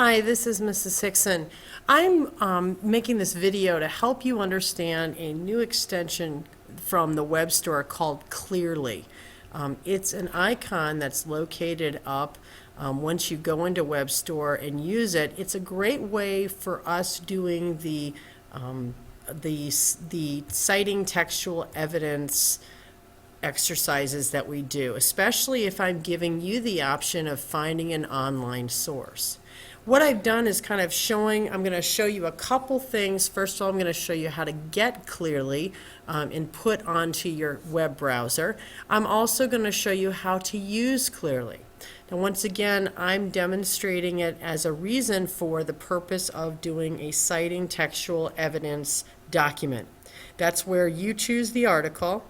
Hi, this is Mrs. Hickson. I'm making this video to help you understand a new extension from the web store called Clearly. It's an icon that's located up once you go into web store and use it. It's a great way for us doing the citing textual evidence exercises that we do, especially if I'm giving you the option of finding an online source. What I've done is kind of I'm going to show you a couple things. First of all, I'm going to show you how to get Clearly and put onto your web browser. I'm also going to show you how to use Clearly. Now, once again, I'm demonstrating it as a reason for the purpose of doing a citing textual evidence document. That's where you choose the article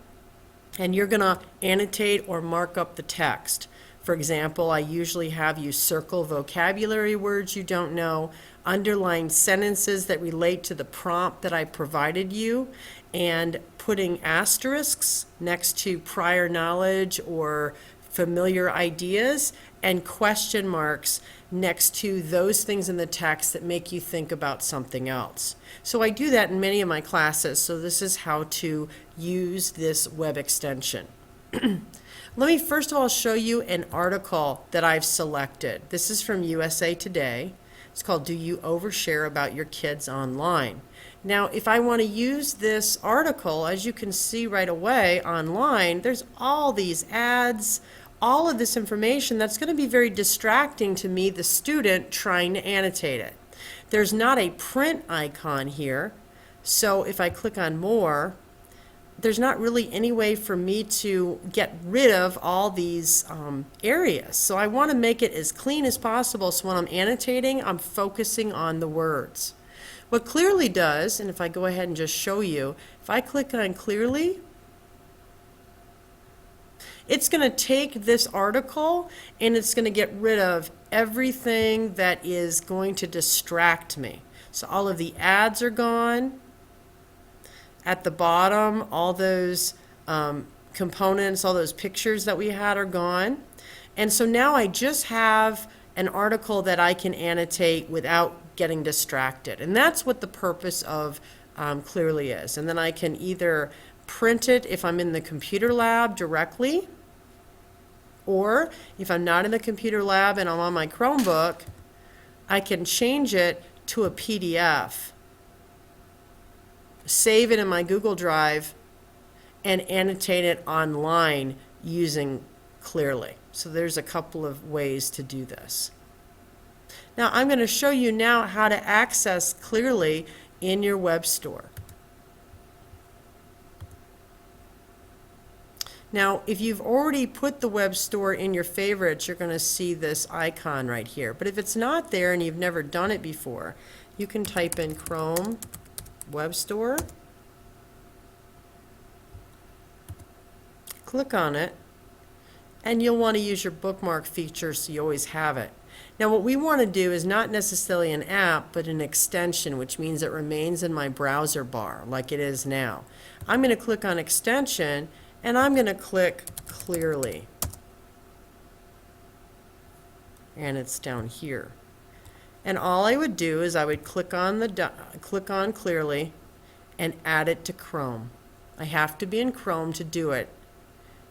and you're going to annotate or mark up the text. For example, I usually have you circle vocabulary words you don't know, underline sentences that relate to the prompt that I provided you, and putting asterisks next to prior knowledge or familiar ideas, and question marks next to those things in the text that make you think about something else. So I do that in many of my classes, so this is how to use this web extension. Let me first of all show you an article that I've selected. This is from USA Today. It's called "Do You Overshare About Your Kids Online?" Now, if I want to use this article, as you can see right away online, there's all these ads, all of this information that's going to be very distracting to me, the student, trying to annotate it. There's not a print icon here, so if I click on more, there's not really any way for me to get rid of all these areas. So I want to make it as clean as possible so when I'm annotating, I'm focusing on the words. What Clearly does, and if I go ahead and just show you, if I click on Clearly, it's going to take this article and it's going to get rid of everything that is going to distract me. So all of the ads are gone. At the bottom, all those components, all those pictures that we had are gone. And so now I just have an article that I can annotate without getting distracted. And that's what the purpose of Clearly is. And then I can either print it if I'm in the computer lab directly, or if I'm not in the computer lab and I'm on my Chromebook, I can change it to a PDF, save it in my Google Drive, and annotate it online using Clearly. So there's a couple of ways to do this. Now I'm going to show you now how to access Clearly in your web store. Now, if you've already put the web store in your favorites, you're going to see this icon right here. But if it's not there and you've never done it before, you can type in Chrome Web Store, click on it, and you'll want to use your bookmark feature so you always have it. Now what we want to do is not necessarily an app, but an extension, which means it remains in my browser bar like it is now. I'm going to click on Extension, and I'm going to click Clearly. And it's down here. And all I would do is I would click on Clearly and add it to Chrome. I have to be in Chrome to do it.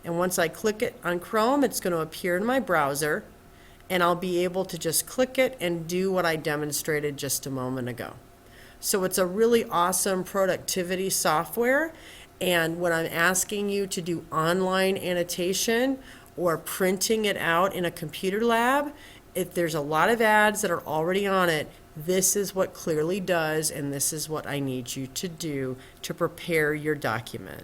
And once I click it on Chrome, it's going to appear in my browser, and I'll be able to just click it and do what I demonstrated just a moment ago. So it's a really awesome productivity software, and when I'm asking you to do online annotation or printing it out in a computer lab, if there's a lot of ads that are already on it, this is what Clearly does, and this is what I need you to do to prepare your document.